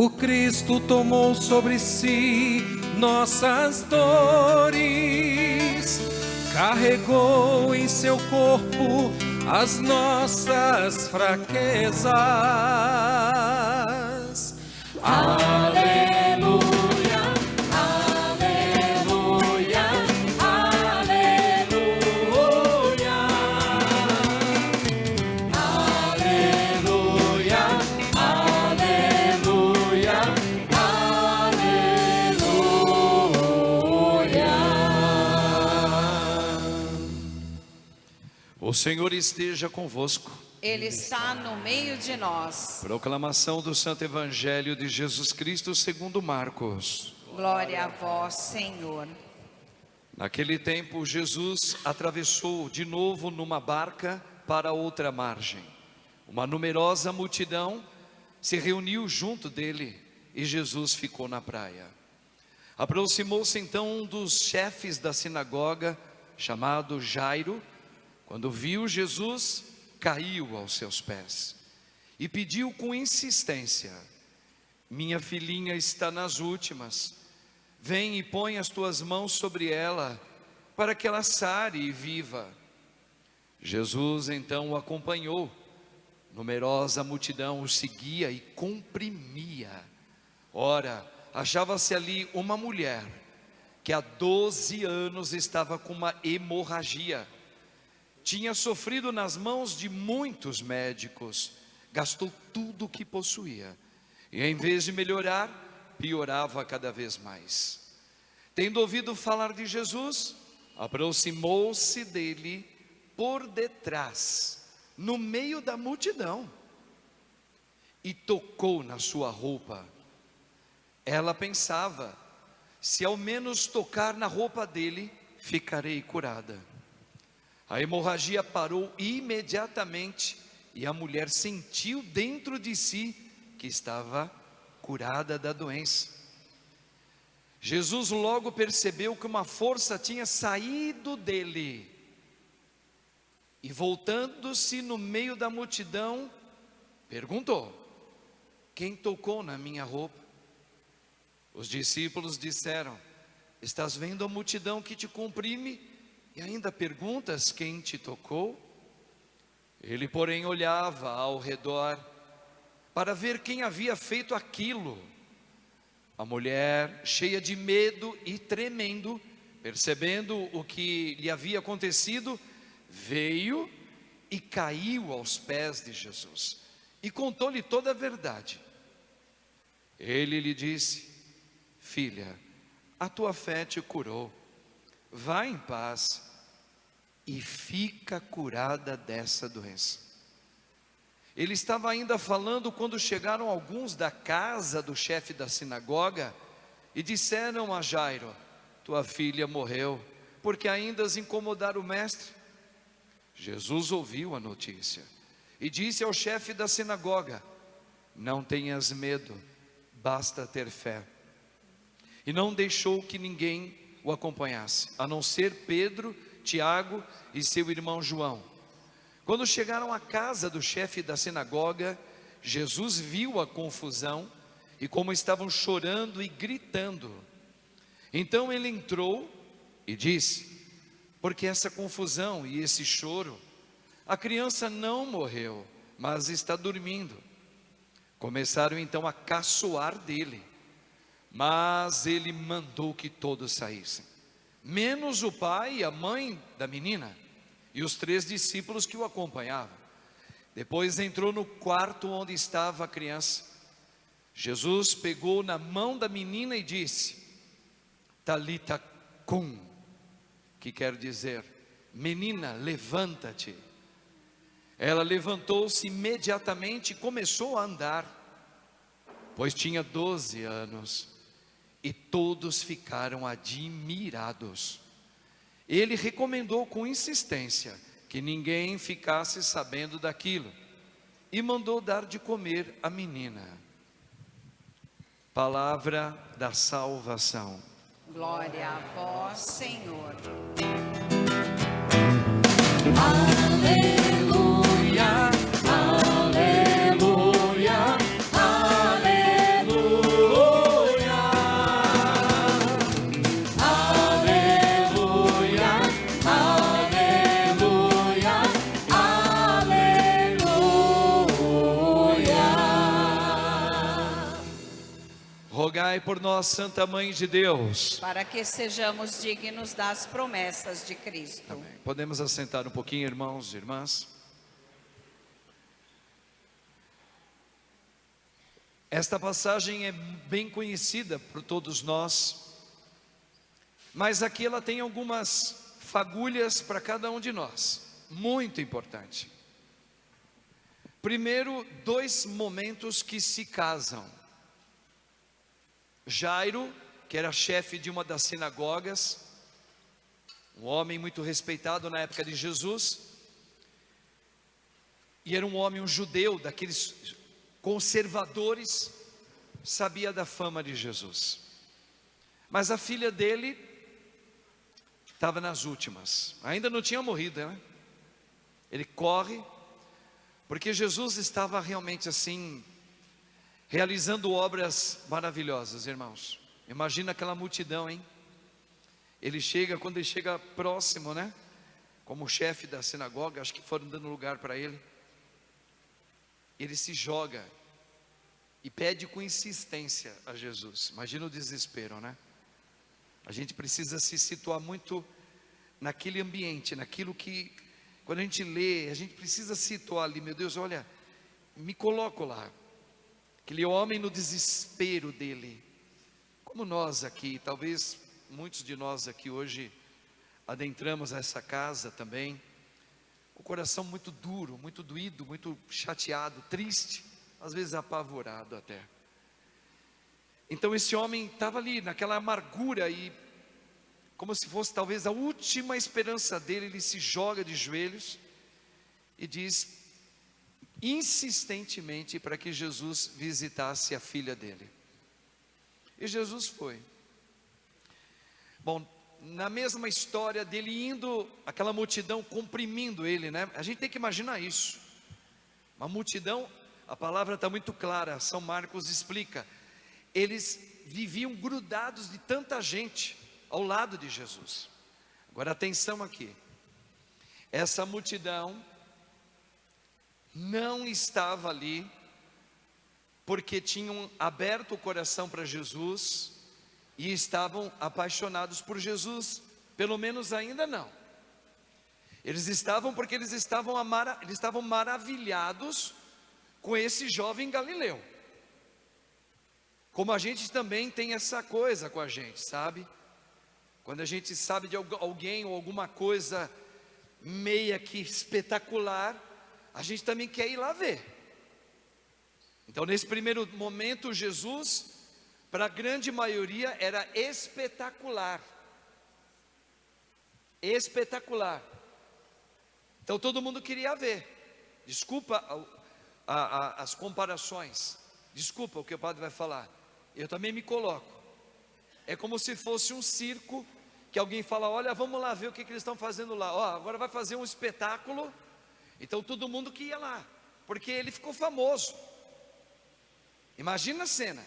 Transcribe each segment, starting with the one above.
O Cristo tomou sobre si nossas dores, carregou em seu corpo as nossas fraquezas. Aleluia, aleluia, aleluia, aleluia, aleluia, aleluia. O Senhor esteja convosco. Ele está no meio de nós. Proclamação do Santo Evangelho de Jesus Cristo segundo Marcos. Glória a vós, Senhor. Naquele tempo, Jesus atravessou de novo numa barca para outra margem. Uma numerosa multidão se reuniu junto dele e Jesus ficou na praia. Aproximou-se então um dos chefes da sinagoga, chamado Jairo. Quando viu Jesus, caiu aos seus pés e pediu com insistência: minha filhinha está nas últimas, vem e põe as tuas mãos sobre ela, para que ela sare e viva. Jesus então o acompanhou, numerosa multidão o seguia e comprimia. Ora, achava-se ali uma mulher, que há 12 anos estava com uma hemorragia. Tinha sofrido nas mãos de muitos médicos, gastou tudo o que possuía, e em vez de melhorar, piorava cada vez mais. Tendo ouvido falar de Jesus, aproximou-se dele por detrás, no meio da multidão, e tocou na sua roupa. Ela pensava: se ao menos tocar na roupa dele, ficarei curada. A hemorragia parou imediatamente e a mulher sentiu dentro de si que estava curada da doença. Jesus logo percebeu que uma força tinha saído dele e, voltando-se no meio da multidão, perguntou: quem tocou na minha roupa? Os discípulos disseram: estás vendo a multidão que te comprime e ainda perguntas quem te tocou? Ele, porém, olhava ao redor para ver quem havia feito aquilo. A mulher, cheia de medo e tremendo, percebendo o que lhe havia acontecido, veio e caiu aos pés de Jesus e contou-lhe toda a verdade. Ele lhe disse: filha, a tua fé te curou. Vá em paz e fica curada dessa doença. Ele estava ainda falando quando chegaram alguns da casa do chefe da sinagoga e disseram a Jairo: tua filha morreu, porque ainda as incomodar o mestre. Jesus ouviu a notícia e disse ao chefe da sinagoga: não tenhas medo, basta ter fé. E não deixou que ninguém o acompanhasse, a não ser Pedro, Tiago e seu irmão João. Quando chegaram à casa do chefe da sinagoga, Jesus viu a confusão e como estavam chorando e gritando. Então ele entrou e disse: por que essa confusão e esse choro? A criança não morreu, mas está dormindo. Começaram então a caçoar dele, mas ele mandou que todos saíssem, menos o pai e a mãe da menina e os 3 discípulos que o acompanhavam. Depois entrou no quarto onde estava a criança. Jesus pegou na mão da menina e disse: Talita cum, que quer dizer: menina, levanta-te. Ela levantou-se imediatamente e começou a andar, pois tinha 12 anos. E todos ficaram admirados. Ele recomendou com insistência que ninguém ficasse sabendo daquilo e mandou dar de comer à menina. Palavra da salvação. Glória a vós, Senhor. Aleluia, aleluia, aleluia. Rogai por nós, Santa Mãe de Deus. para que sejamos dignos das promessas de Cristo. Amém. Podemos assentar um pouquinho, irmãos e irmãs. Esta passagem é bem conhecida por todos nós, mas aqui ela tem algumas fagulhas para cada um de nós, muito importante. Primeiro, dois momentos que se casam. Jairo, que era chefe de uma das sinagogas, um homem muito respeitado na época de Jesus, e era um homem, um judeu, daqueles conservadores, sabia da fama de Jesus. Mas a filha dele estava nas últimas, ainda não tinha morrido, né? Ele corre, porque Jesus estava realmente assim, realizando obras maravilhosas, irmãos. Imagina aquela multidão, hein? Quando ele chega próximo, né? Como chefe da sinagoga, acho que foram dando lugar para ele. Ele se joga e pede com insistência a Jesus. Imagina o desespero, né? A gente precisa se situar muito naquele ambiente, naquilo que, quando a gente lê, a gente precisa situar ali, meu Deus, olha, me coloco lá. Aquele homem no desespero dele, como nós aqui, talvez muitos de nós aqui hoje adentramos essa casa também, o coração muito duro, muito doído, muito chateado, triste, às vezes apavorado até. Então esse homem estava ali naquela amargura e como se fosse talvez a última esperança dele, ele se joga de joelhos e diz insistentemente para que Jesus visitasse a filha dele. E Jesus foi. Bom, na mesma história dele indo, aquela multidão comprimindo ele, né? A gente tem que imaginar isso. Uma multidão, a palavra está muito clara, São Marcos explica. Eles viviam grudados de tanta gente ao lado de Jesus. Agora atenção aqui. Essa multidão não estava ali porque tinham aberto o coração para Jesus e estavam apaixonados por Jesus, pelo menos ainda não. Eles estavam porque eles estavam maravilhados com esse jovem Galileu. Como a gente também tem essa coisa com a gente, sabe? Quando a gente sabe de alguém ou alguma coisa meia que espetacular, a gente também quer ir lá ver. Então nesse primeiro momento Jesus, para a grande maioria, era espetacular. Espetacular. Então todo mundo queria ver. Desculpa as comparações. Desculpa o que o padre vai falar. Eu também me coloco. É como se fosse um circo, que alguém fala, olha, vamos lá ver o que eles estão fazendo lá. Ó, agora vai fazer um espetáculo. Então todo mundo que ia lá, porque ele ficou famoso. Imagina a cena.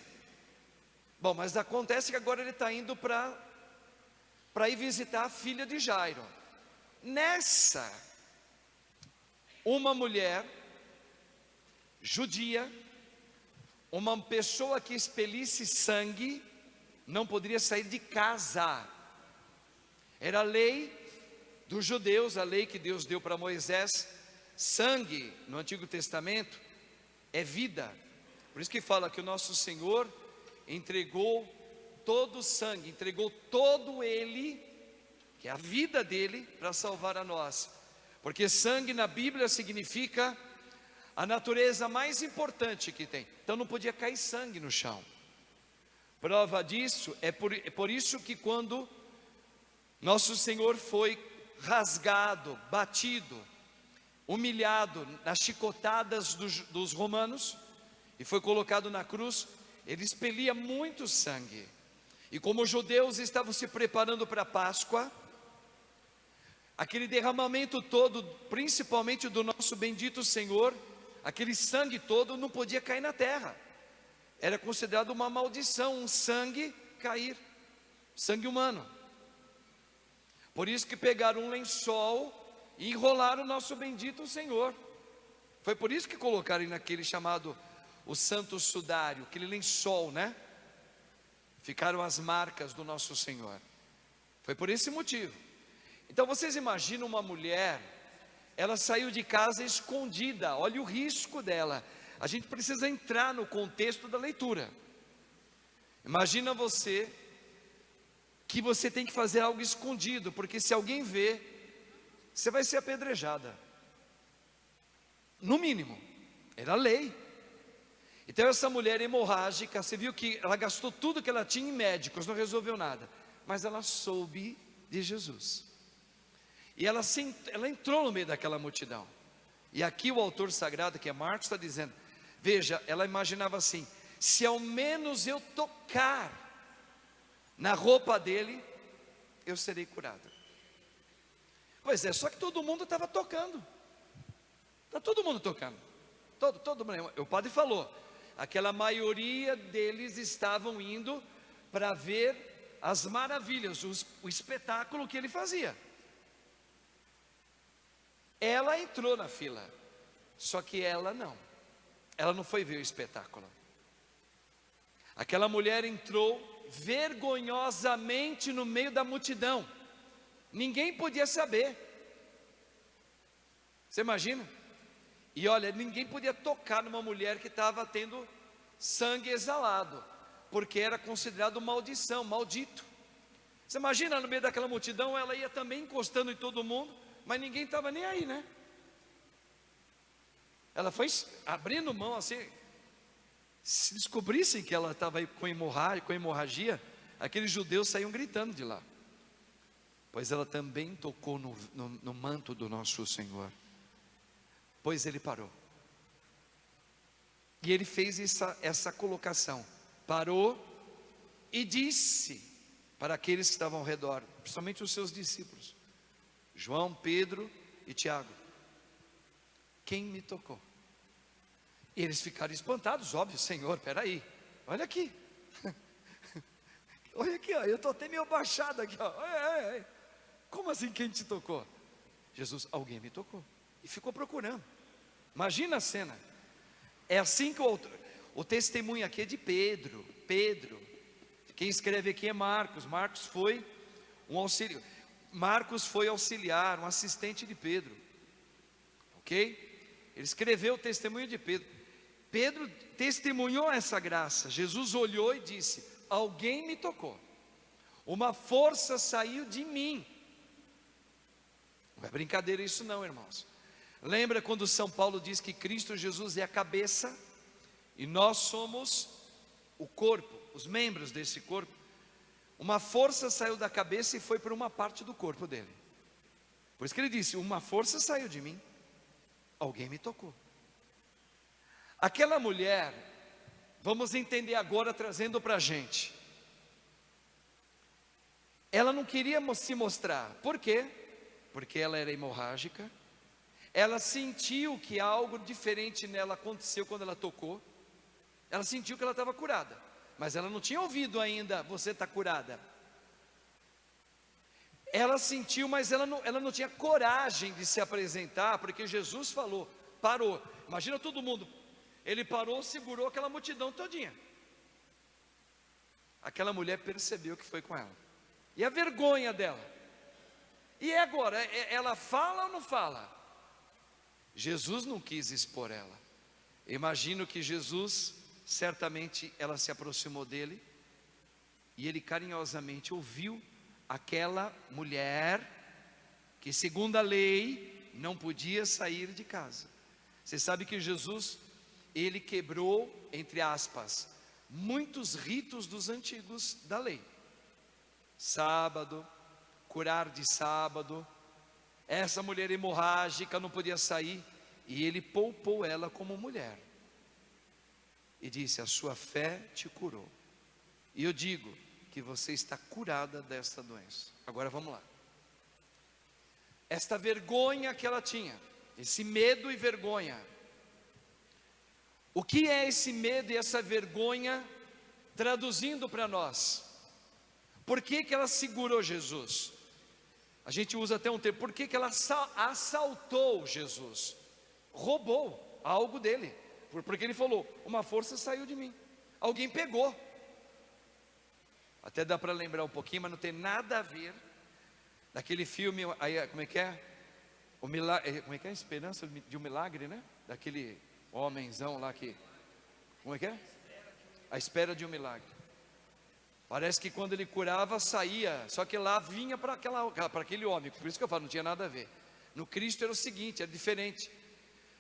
Bom, mas acontece que agora ele está indo para ir visitar a filha de Jairo. Nessa, uma mulher judia, uma pessoa que expelisse sangue, não poderia sair de casa. Era a lei dos judeus, a lei que Deus deu para Moisés. Sangue no Antigo Testamento é vida. Por isso que fala que o nosso Senhor entregou todo o sangue, entregou todo ele, que é a vida dele, para salvar a nós. Porque sangue na Bíblia significa a natureza mais importante que tem. Então não podia cair sangue no chão. Prova disso é por isso que quando nosso Senhor foi rasgado, batido, humilhado nas chicotadas dos romanos e foi colocado na cruz, ele expelia muito sangue. E como os judeus estavam se preparando para a Páscoa, aquele derramamento todo, principalmente do nosso bendito Senhor, aquele sangue todo não podia cair na terra. Era considerado uma maldição, um sangue cair, sangue humano. Por isso que pegaram um lençol e enrolaram o nosso bendito Senhor. Foi por isso que colocaram naquele chamado o santo sudário, aquele lençol, né? ficaram as marcas do nosso Senhor. Foi por esse motivo. Então vocês imaginam uma mulher, ela saiu de casa escondida, olha o risco dela. A gente precisa entrar no contexto da leitura. Imagina você, que você tem que fazer algo escondido, porque se alguém vê, você vai ser apedrejada. No mínimo, era lei. Então essa mulher hemorrágica, você viu que ela gastou tudo que ela tinha em médicos, não resolveu nada. Mas ela soube de Jesus. E ela entrou no meio daquela multidão. E aqui o autor sagrado, que é Marcos, está dizendo, veja, ela imaginava assim, se ao menos eu tocar na roupa dele, eu serei curada. Pois é, só que todo mundo estava tocando. Está todo mundo tocando. Todo mundo. O padre falou, aquela maioria deles estavam indo para ver as maravilhas, o espetáculo que ele fazia. Ela entrou na fila, só que ela não foi ver o espetáculo. Aquela mulher entrou vergonhosamente no meio da multidão, ninguém podia saber. Você imagina? E olha, ninguém podia tocar numa mulher que estava tendo sangue exalado, porque era considerado maldição, maldito. Você imagina no meio daquela multidão, ela ia também encostando em todo mundo, mas ninguém estava nem aí, né? Ela foi abrindo mão assim. Se descobrissem que ela estava com hemorragia, aqueles judeus saíam gritando de lá. Pois ela também tocou no manto do nosso Senhor. Pois ele parou. E ele fez essa colocação. Parou e disse para aqueles que estavam ao redor, principalmente os seus discípulos, João, Pedro e Tiago, quem me tocou? E eles ficaram espantados, óbvio, Senhor, peraí, olha aqui, olha aqui, ó, eu estou até meio abaixado aqui, ó. Como assim quem te tocou? Jesus, alguém me tocou, e ficou procurando. Imagina a cena. É assim que o testemunho aqui é de Pedro, quem escreve aqui é Marcos foi um auxílio. Marcos foi auxiliar, um assistente de Pedro, ok? Ele escreveu o testemunho de Pedro. Pedro testemunhou essa graça. Jesus olhou e disse, alguém me tocou, uma força saiu de mim. Não é brincadeira isso não, irmãos. Lembra quando São Paulo diz que Cristo Jesus é a cabeça, e nós somos o corpo, os membros desse corpo? Uma força saiu da cabeça e foi para uma parte do corpo dele. Por isso que ele disse, uma força saiu de mim, alguém me tocou. Aquela mulher, vamos entender agora trazendo para a gente, ela não queria se mostrar. Por quê? Porque ela era hemorrágica. Ela sentiu que algo diferente nela aconteceu quando ela tocou. Ela sentiu que ela estava curada, mas ela não tinha ouvido ainda, você está curada. Ela sentiu, mas ela não tinha coragem de se apresentar, porque Jesus falou, parou. Imagina todo mundo, ele parou, segurou aquela multidão todinha. Aquela mulher percebeu que foi com ela. E a vergonha dela. E agora, ela fala ou não fala? Jesus não quis expor ela. Imagino que Jesus, certamente ela se aproximou dele, e ele carinhosamente ouviu aquela mulher, que segundo a lei, não podia sair de casa. Você sabe que Jesus, ele quebrou, entre aspas, muitos ritos dos antigos da lei. Sábado, curar de sábado. Essa mulher hemorrágica não podia sair, e ele poupou ela como mulher. E disse, a sua fé te curou. E eu digo que você está curada desta doença. Agora vamos lá. Esta vergonha que ela tinha, esse medo e vergonha. O que é esse medo e essa vergonha, traduzindo para nós? Por que ela segurou Jesus? A gente usa até um termo, por que ela assaltou Jesus? Roubou algo dele, porque ele falou, uma força saiu de mim, alguém pegou. Até dá para lembrar um pouquinho, mas não tem nada a ver daquele filme, aí, como é que é? O milagre, como é que é? Esperança de um milagre, né? Daquele homenzão lá que, como é que é? A espera de um milagre. Parece que quando ele curava, saía, só que lá vinha para aquele homem. Por isso que eu falo, não tinha nada a ver. No Cristo era o seguinte, era diferente.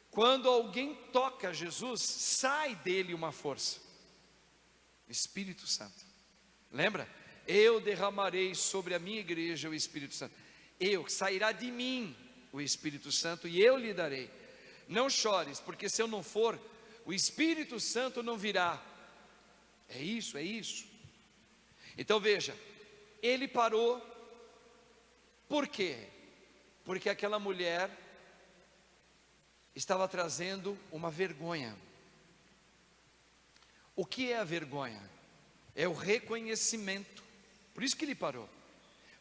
Quando alguém toca Jesus, sai dele uma força. Espírito Santo. Lembra? Eu derramarei sobre a minha igreja o Espírito Santo. Sairá de mim o Espírito Santo e eu lhe darei. Não chores, porque se eu não for, o Espírito Santo não virá. É isso, é isso. Então veja, ele parou. Por quê? Porque aquela mulher estava trazendo uma vergonha. O que é a vergonha? É o reconhecimento. Por isso que ele parou.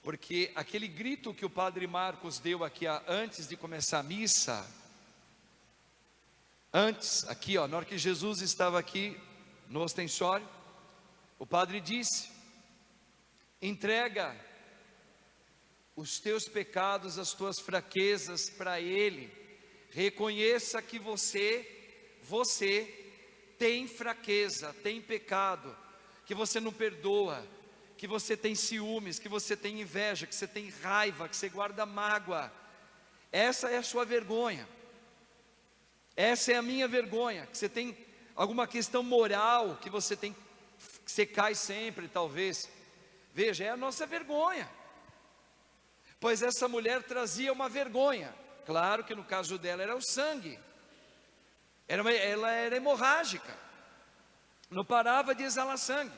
Porque aquele grito que o padre Marcos deu aqui antes de começar a missa, aqui na hora que Jesus estava aqui no ostensório, o padre disse: entrega os teus pecados, as tuas fraquezas para Ele. Reconheça que você tem fraqueza, tem pecado, que você não perdoa, que você tem ciúmes, que você tem inveja, que você tem raiva, que você guarda mágoa. Essa é a sua vergonha. Essa é a minha vergonha, que você tem alguma questão moral, que você cai sempre, talvez. Veja, é a nossa vergonha. Pois essa mulher trazia uma vergonha. Claro que no caso dela era o sangue. Ela era hemorrágica. Não parava de exalar sangue.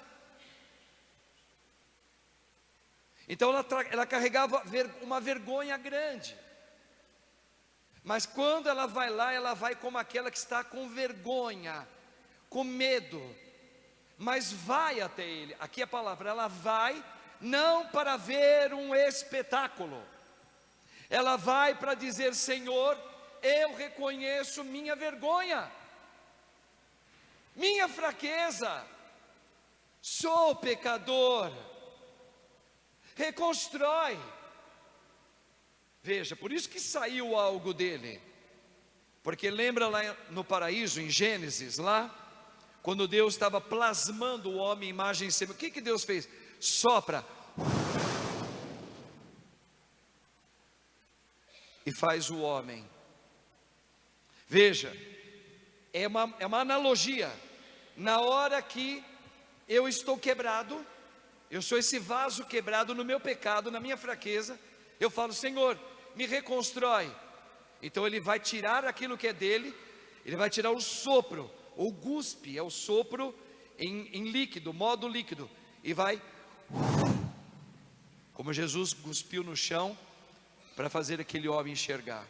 Então ela carregava uma vergonha grande. Mas quando ela vai lá, ela vai como aquela que está com vergonha, com medo, mas vai até ele. Aqui a palavra, ela vai não para ver um espetáculo, ela vai para dizer: Senhor, eu reconheço minha vergonha, minha fraqueza, sou pecador, reconstrói. Veja, por isso que saiu algo dele. Porque lembra lá no paraíso, em Gênesis, lá, quando Deus estava plasmando o homem em imagem e semelhança, o que Deus fez? Sopra e faz o homem. Veja, é uma analogia. Na hora que eu estou quebrado, eu sou esse vaso quebrado no meu pecado, na minha fraqueza, eu falo: Senhor, me reconstrói. Então ele vai tirar aquilo que é dele, ele vai tirar o sopro, ou guspe, é o sopro em líquido, modo líquido, e vai, como Jesus cuspiu no chão, para fazer aquele homem enxergar.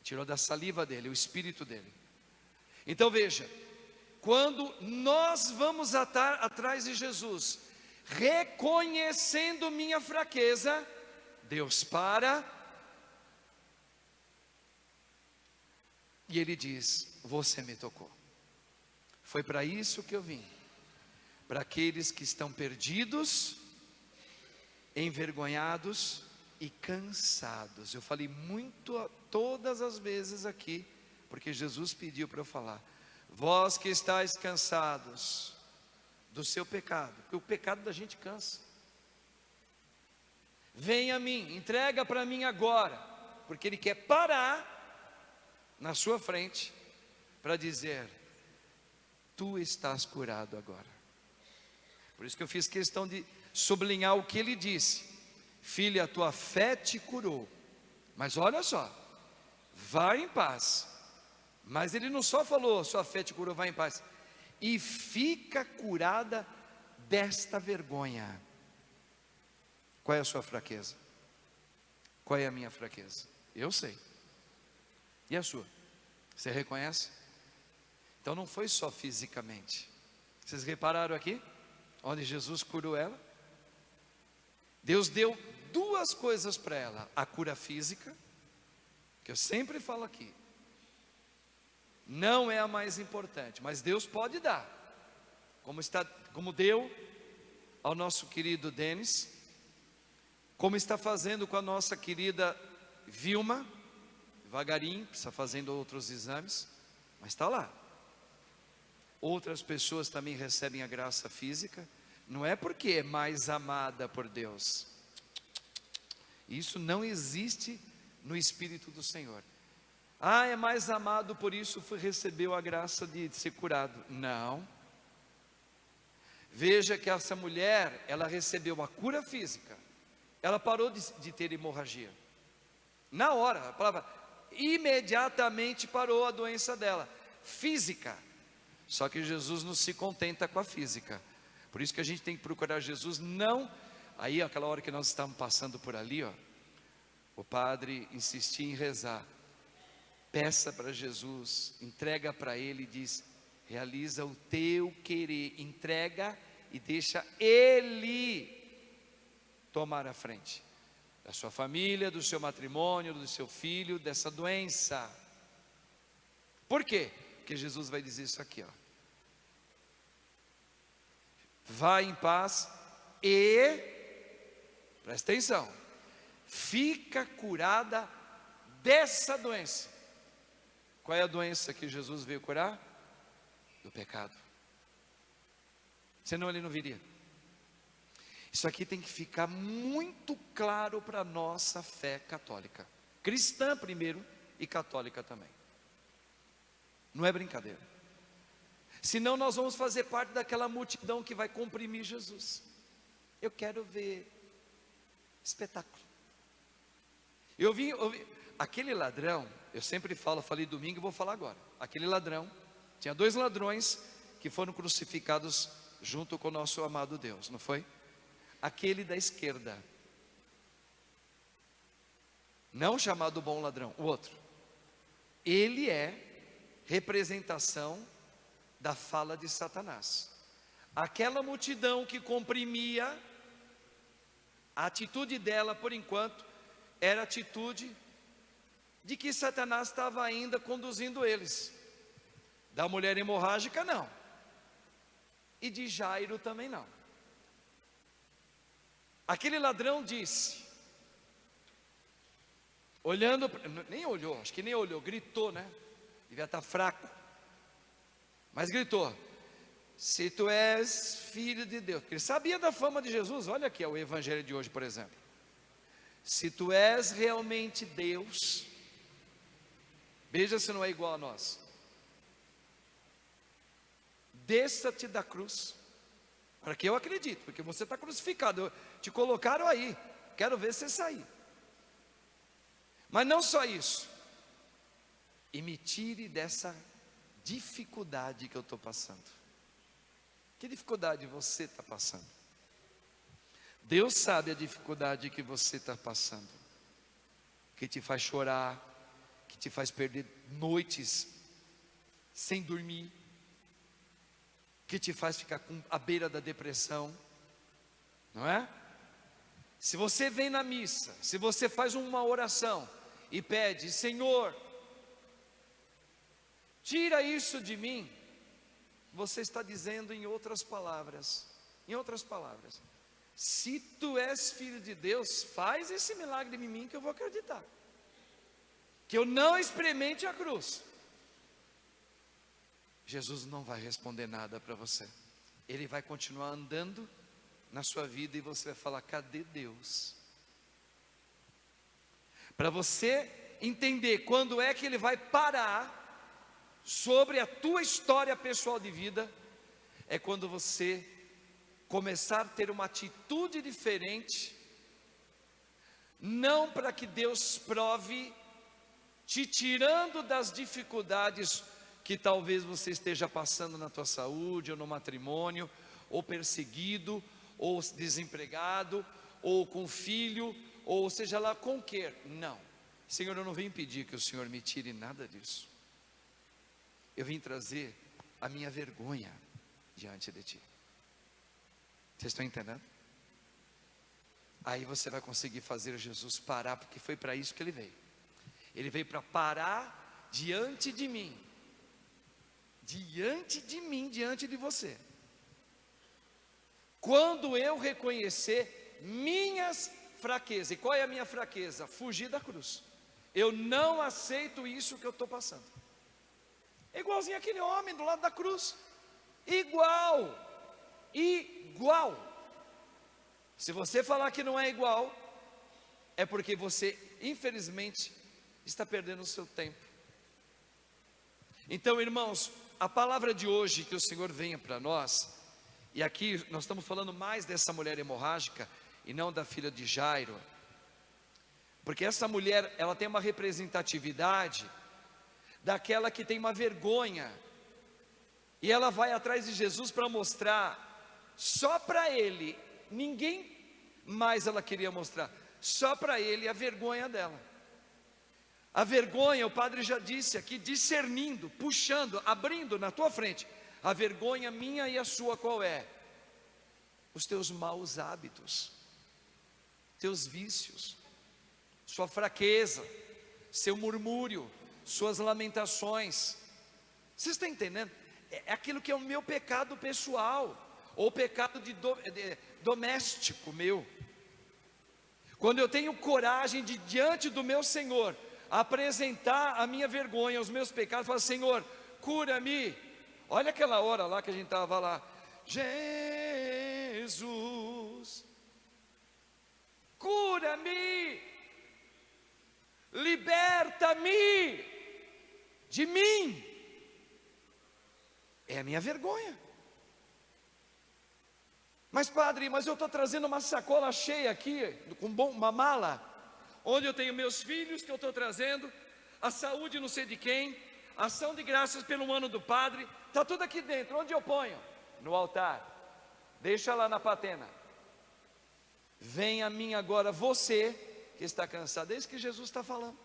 Tirou da saliva dele, o espírito dele. Então veja, quando nós vamos atrás de Jesus, reconhecendo minha fraqueza, Deus para, e Ele diz: você me tocou. Foi para isso que eu vim, para aqueles que estão perdidos, envergonhados e cansados. Eu falei muito todas as vezes aqui, porque Jesus pediu para eu falar: vós que estáis cansados do seu pecado, porque o pecado da gente cansa. Vem a mim, entrega para mim agora, porque Ele quer parar na sua frente para dizer: tu estás curado agora. Por isso que eu fiz questão de sublinhar o que Ele disse: filha, a tua fé te curou. Mas olha só, vai em paz. Mas Ele não só falou: sua fé te curou, vai em paz, e fica curada desta vergonha. Qual é a sua fraqueza? Qual é a minha fraqueza? Eu sei. E a sua? Você reconhece? Então não foi só fisicamente. Vocês repararam aqui? Onde Jesus curou ela? Deus deu duas coisas para ela: a cura física, que eu sempre falo aqui, não é a mais importante, mas Deus pode dar, como está como deu ao nosso querido Denis, como está fazendo com a nossa querida Vilma, devagarinho, está fazendo outros exames, mas está lá. Outras pessoas também recebem a graça física, não é porque é mais amada por Deus, isso não existe no Espírito do Senhor. Ah, é mais amado, por isso recebeu a graça de ser curado. Não. Veja que essa mulher, ela recebeu a cura física, ela parou de ter hemorragia. Na hora, a palavra, imediatamente parou a doença dela, física. Só que Jesus não se contenta com a física. Por isso que a gente tem que procurar Jesus, não. Aí, aquela hora que nós estamos passando por ali, ó, o padre insistia em rezar. Peça para Jesus, entrega para Ele e diz: realiza o teu querer, entrega e deixa Ele tomar a frente da sua família, do seu matrimônio, do seu filho, dessa doença. Por quê? Porque Jesus vai dizer isso aqui, ó: vá em paz e, presta atenção, fica curada dessa doença. Qual é a doença que Jesus veio curar? Do pecado. Senão Ele não viria. Isso aqui tem que ficar muito claro para a nossa fé católica, cristã primeiro e católica também. Não é brincadeira. Senão nós vamos fazer parte daquela multidão que vai comprimir Jesus. Eu quero ver espetáculo. Eu vi aquele ladrão, eu sempre falo, falei domingo e vou falar agora. Aquele ladrão, tinha 2 ladrões que foram crucificados junto com o nosso amado Deus, não foi? Aquele da esquerda, não chamado bom ladrão, o outro, ele é representação da fala de Satanás. Aquela multidão que comprimia, a atitude dela por enquanto era a atitude de que Satanás estava ainda conduzindo eles. Da mulher hemorrágica não, e de Jairo também não. Aquele ladrão disse, olhando, nem olhou, acho que nem olhou, gritou, né? Devia estar fraco, mas gritou: se tu és filho de Deus, porque ele sabia da fama de Jesus. Olha aqui o evangelho de hoje, por exemplo: se tu és realmente Deus, veja se não é igual a nós, desça-te da cruz, para que eu acredite, porque você está crucificado, te colocaram aí, quero ver você sair. Mas não só isso, e me tire dessa dificuldade que eu estou passando. Que dificuldade você está passando? Deus sabe a dificuldade que você está passando, que te faz chorar, que te faz perder noites sem dormir, que te faz ficar à beira da depressão, não é? Se você vem na missa, se você faz uma oração e pede: Senhor, tira isso de mim, você está dizendo em outras palavras, se tu és filho de Deus, faz esse milagre em mim que eu vou acreditar, que eu não experimente a cruz. Jesus não vai responder nada para você, Ele vai continuar andando na sua vida e você vai falar: cadê Deus? Para você entender quando é que Ele vai parar sobre a tua história pessoal de vida, é quando você começar a ter uma atitude diferente, não para que Deus prove, te tirando das dificuldades que talvez você esteja passando na tua saúde, ou no matrimônio, ou perseguido, ou desempregado, ou com filho, ou seja lá com o que. Não, Senhor, eu não vim pedir que o Senhor me tire nada disso, eu vim trazer a minha vergonha diante de Ti. Vocês estão entendendo? Aí você vai conseguir fazer Jesus parar, porque foi para isso que Ele veio. Ele veio para parar diante de mim, diante de você, Quando eu reconhecer minhas fraquezas. E qual é a minha fraqueza? Fugir da cruz. Eu não aceito isso que eu estou passando. É igualzinho aquele homem do lado da cruz. Igual. Se você falar que não é igual, é porque você, infelizmente, está perdendo o seu tempo. Então, irmãos, a palavra de hoje que o Senhor venha para nós, e aqui nós estamos falando mais dessa mulher hemorrágica e não da filha de Jairo, porque essa mulher, ela tem uma representatividade daquela que tem uma vergonha, e ela vai atrás de Jesus para mostrar, só para ele, ninguém mais ela queria mostrar, só para ele a vergonha dela. A vergonha, o padre já disse aqui, discernindo, puxando, abrindo na tua frente, a vergonha minha e a sua qual é? Os teus maus hábitos, teus vícios, sua fraqueza, seu murmúrio, suas lamentações. Você está entendendo? É aquilo que é o meu pecado pessoal, ou pecado doméstico meu. Quando eu tenho coragem de, diante do meu Senhor, apresentar a minha vergonha, os meus pecados, falar: Senhor, cura-me. Olha aquela hora lá que a gente estava lá, Jesus, cura-me, liberta-me de mim. É a minha vergonha. Mas padre, eu estou trazendo uma sacola cheia aqui, com uma mala, onde eu tenho meus filhos que eu estou trazendo, a saúde não sei de quem, ação de graças pelo ano do padre, está tudo aqui dentro. Onde eu ponho? No altar. Deixa lá na patena. Vem a mim agora você que está cansado. É isso que Jesus está falando.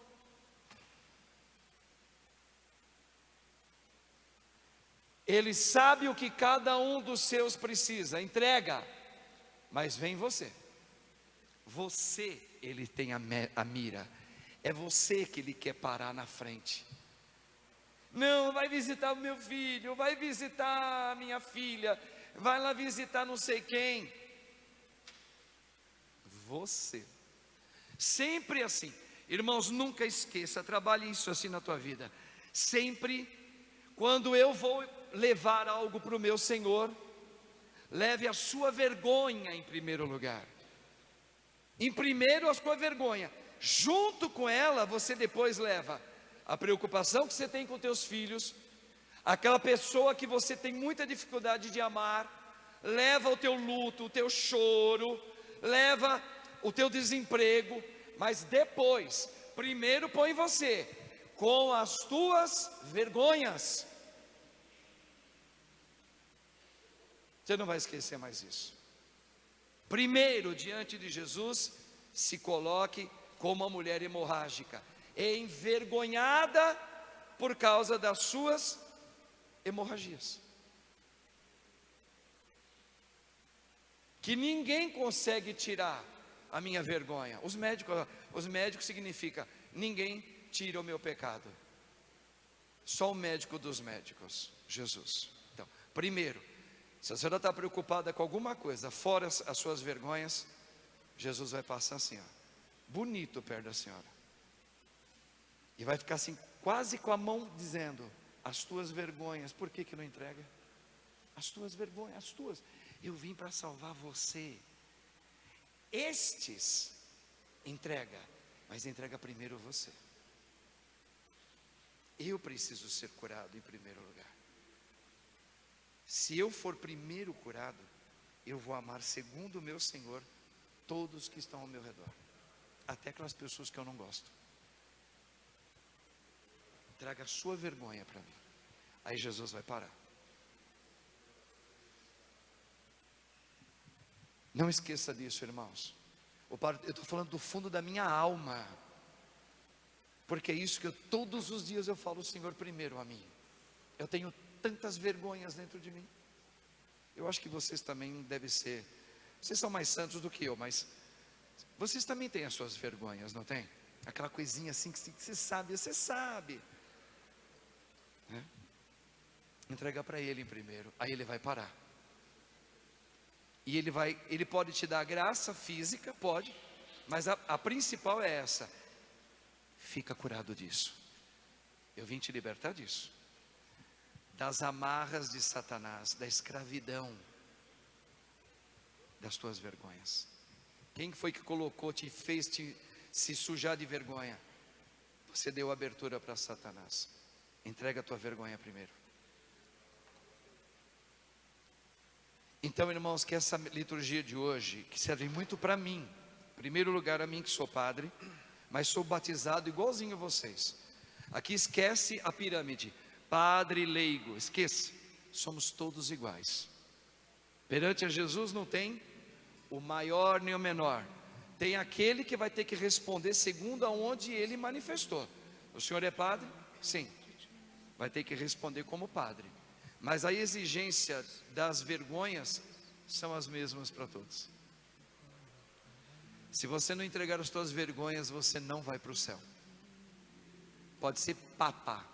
Ele sabe o que cada um dos seus precisa, entrega, mas vem você. Você, ele tem a mira, é você que ele quer parar na frente. Não, vai visitar o meu filho, vai visitar a minha filha, vai lá visitar não sei quem. Você, sempre assim, irmãos, nunca esqueça, trabalhe isso assim na tua vida. Sempre, quando eu vou levar algo para o meu Senhor, leve a sua vergonha em primeiro lugar. Em primeiro a sua vergonha, junto com ela você depois leva a preocupação que você tem com teus filhos, aquela pessoa que você tem muita dificuldade de amar, leva o teu luto, o teu choro, leva o teu desemprego, mas depois, primeiro põe você com as tuas vergonhas. Você não vai esquecer mais isso. Primeiro, diante de Jesus, se coloque como uma mulher hemorrágica, envergonhada por causa das suas hemorragias, que ninguém consegue tirar a minha vergonha. Os médicos significa, ninguém tira o meu pecado, só o médico dos médicos, Jesus. Então, primeiro, se a senhora está preocupada com alguma coisa, fora as suas vergonhas, Jesus vai passar assim, ó, bonito perto da senhora, e vai ficar assim, quase com a mão dizendo: as tuas vergonhas, por que não entrega? As tuas vergonhas, as tuas, eu vim para salvar você. Estes, entrega, mas entrega primeiro você. Eu preciso ser curado em primeiro lugar. Se eu for primeiro curado, eu vou amar segundo o meu Senhor todos que estão ao meu redor, até aquelas pessoas que eu não gosto. Traga a sua vergonha para mim, aí Jesus vai parar. Não esqueça disso, irmãos. Eu estou falando do fundo da minha alma, porque é isso que todos os dias eu falo: o Senhor primeiro a mim. Eu tenho tantas vergonhas dentro de mim. Eu acho que vocês também devem ser, vocês são mais santos do que eu, mas vocês também têm as suas vergonhas, não tem? Aquela coisinha assim que você sabe, né? Entregar para Ele em primeiro, aí Ele vai parar. E ele pode te dar graça física, pode, mas a principal é essa: fica curado disso. Eu vim te libertar disso, das amarras de Satanás, da escravidão, das tuas vergonhas. Quem foi que colocou, te fez se sujar de vergonha? Você deu abertura para Satanás. Entrega a tua vergonha primeiro. Então, irmãos, que essa liturgia de hoje, que serve muito para mim, em primeiro lugar a mim que sou padre, mas sou batizado igualzinho a vocês. Aqui esquece a pirâmide, padre, leigo, esqueça, somos todos iguais. Perante a Jesus não tem o maior nem o menor, tem aquele que vai ter que responder segundo aonde ele manifestou. O senhor é padre? Sim, vai ter que responder como padre. Mas a exigência das vergonhas são as mesmas para todos. Se você não entregar as suas vergonhas, você não vai para o céu. Pode ser papa,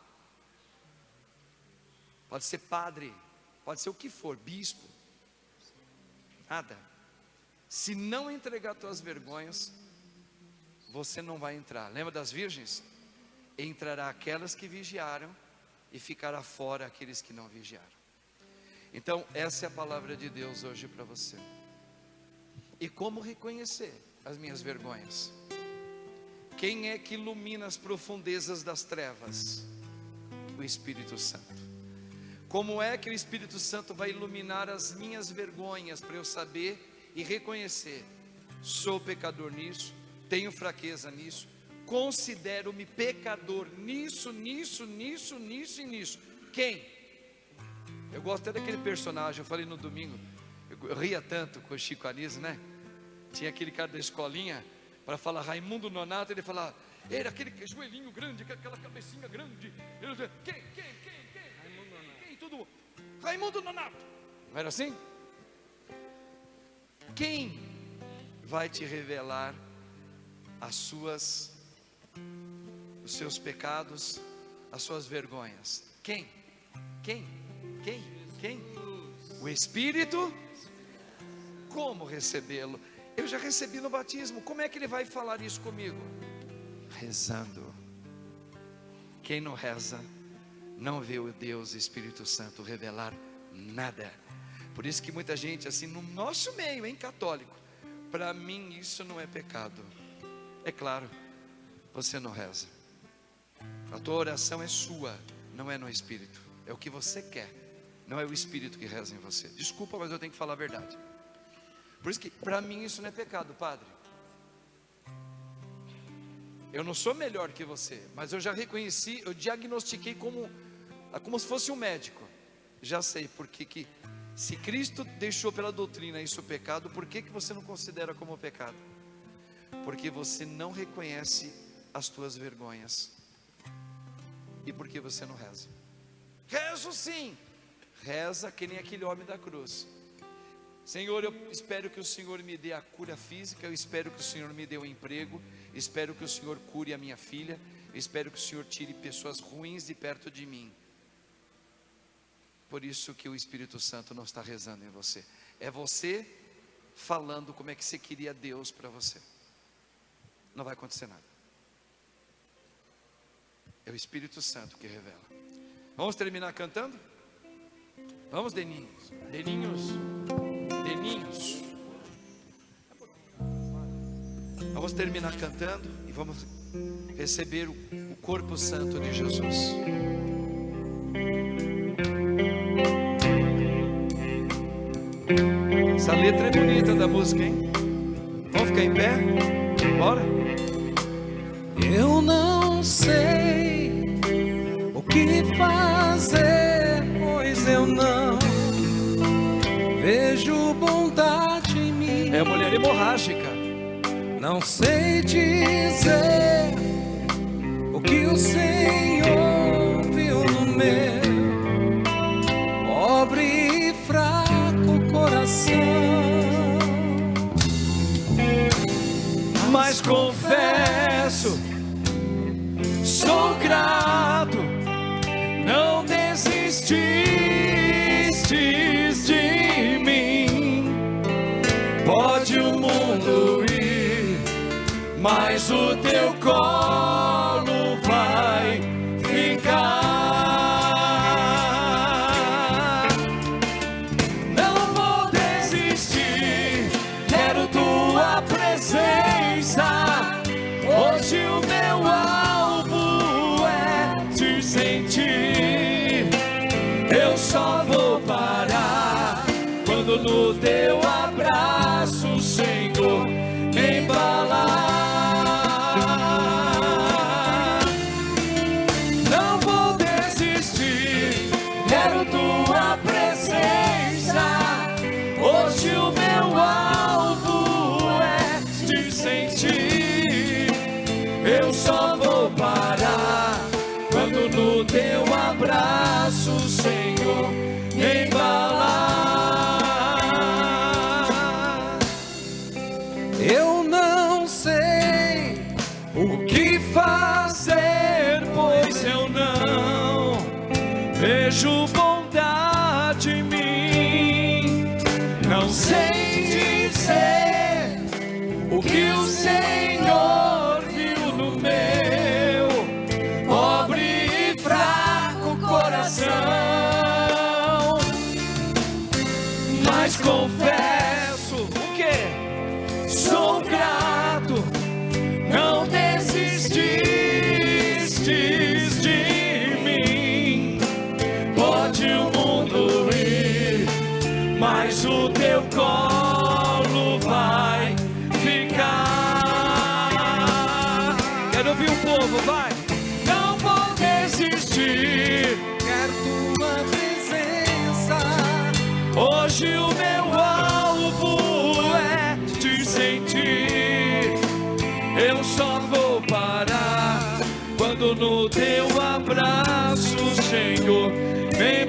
pode ser padre, pode ser o que for, bispo, nada. Se não entregar as tuas vergonhas, você não vai entrar. Lembra das virgens? Entrará aquelas que vigiaram e ficará fora aqueles que não vigiaram. Então essa é a palavra de Deus hoje para você. E como reconhecer as minhas vergonhas? Quem é que ilumina as profundezas das trevas? O Espírito Santo. Como é que o Espírito Santo vai iluminar as minhas vergonhas para eu saber e reconhecer? Sou pecador nisso, tenho fraqueza nisso, considero-me pecador nisso e nisso. Quem? Eu gosto até daquele personagem, eu falei no domingo, eu ria tanto com o Chico Anísio, né? Tinha aquele cara da escolinha, para falar Raimundo Nonato, ele falava, era aquele joelhinho grande, aquela cabecinha grande. Ele dizia, quem? Raimundo Nonato. Quem? Tudo. Raimundo Nonato. Não era assim? Quem vai te revelar os seus pecados, as suas vergonhas? Quem? O Espírito. Como recebê-lo? Eu já recebi no batismo. Como é que ele vai falar isso comigo? Rezando. Quem não reza não vê o Deus Espírito Santo revelar nada. Por isso que muita gente assim no nosso meio, hein, católico, para mim isso não é pecado. É claro, você não reza. A tua oração é sua, não é no Espírito. É o que você quer, não é o Espírito que reza em você. Desculpa, mas eu tenho que falar a verdade. Por isso que para mim isso não é pecado, padre. Eu não sou melhor que você, mas eu já reconheci, eu diagnostiquei como se fosse um médico. Já sei porque que se Cristo deixou pela doutrina isso pecado, por que você não considera como pecado? Porque você não reconhece as tuas vergonhas. E por que você não reza? Rezo sim. Reza que nem aquele homem da cruz. Senhor, eu espero que o Senhor me dê a cura física, eu espero que o Senhor me dê um emprego, espero que o Senhor cure a minha filha, eu espero que o Senhor tire pessoas ruins de perto de mim. Por isso que o Espírito Santo não está rezando em você. É você falando como é que você queria Deus para você. Não vai acontecer nada. É o Espírito Santo que revela. Vamos terminar cantando? Vamos, Deninhos. Vamos terminar cantando e vamos receber o corpo santo de Jesus. Essa letra é bonita da música, hein? Vamos ficar em pé? Bora? Eu não sei o que fazer, pois eu não vejo bondade em mim. É a mulher hemorrágica. Não sei dizer o que o Senhor viu no meu pobre e fraco coração, mas confesso, sou grato, não desististes de mim. Eu só vou parar quando no teu abraço, Senhor, me embalar. Eu não sei o que fazer, Pois eu não vejo bondade em mim. Não sei dizer o que o Senhor viu no meu pobre e fraco coração. Mas confesso o quê? Sou grato, não desististes de mim. Pode o mundo ir, mas o teu colo vai ficar. Quero ouvir o povo, vai. Não vou desistir. quero tua presença. Hoje o meu alvo é te sentir. Eu só vou parar quando no teu abraço, Senhor, me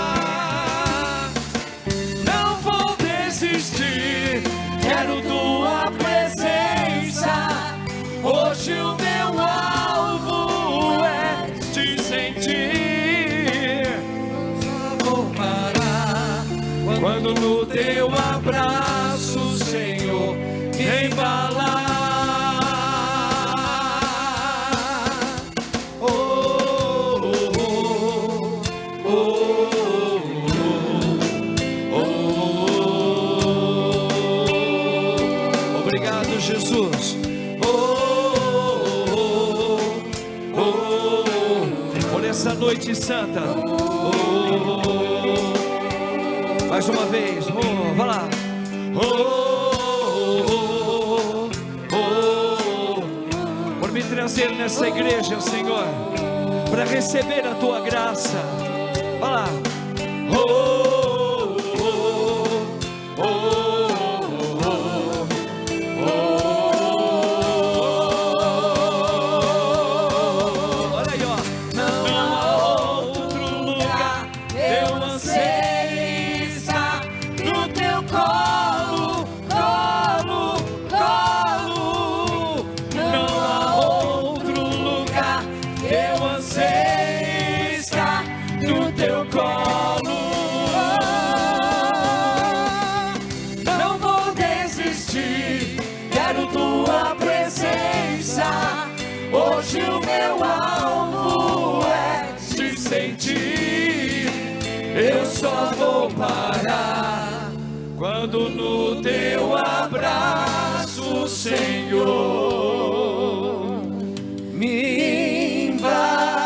embalar. Não vou desistir, quero tua presença. Hoje o meu alvo é te sentir. Vou parar Quando no teu abraço, Senhor, me embalar. Oh, oh, oh, oh, oh. Obrigado, Jesus. Oh, oh, oh, por essa noite santa. Mais uma vez, vai lá. Por me trazer nessa igreja, Senhor, para receber a tua graça. Vai lá. Olha aí, ó. Não há outro lugar, eu anseio estar no teu colo, colo, colo. Não há outro lugar, eu anseio estar no teu colo. Não vou desistir, quero tua presença. Hoje o meu alvo é te sentir. Eu só vou parar quando no teu abraço, Senhor, me embalar.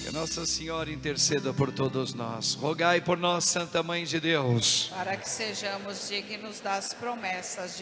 Que Nossa Senhora interceda por todos nós. Rogai por nós, Santa Mãe de Deus, para que sejamos dignos das promessas de